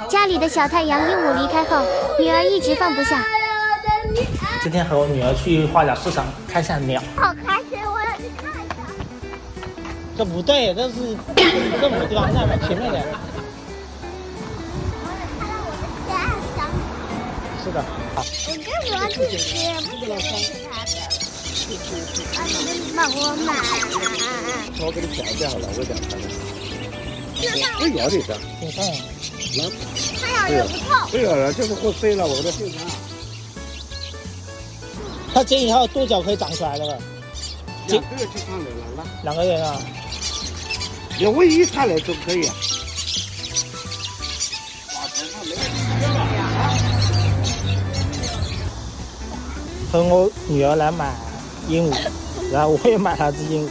家里的小太阳鹦鹉离开后，女儿一直放不下。今天和我女儿去花鸟市场看一下鸟。好开心，我要去看一下。这不对，这是这么地方，那边前面的。我也看到我的家乡。是的。好。我更喜欢去吃，不喜欢吃它的。帮我买。我给你调一下好了，我讲它的。不咬你的。你看。它咬也不痛。对了，就是过水了，我的手上。它剪以后多久可以长出来的？2个月就上来了。2个月啊。你喂一下来都可以。和我女儿来买鹦鹉，然后我也买了只鹦鹉。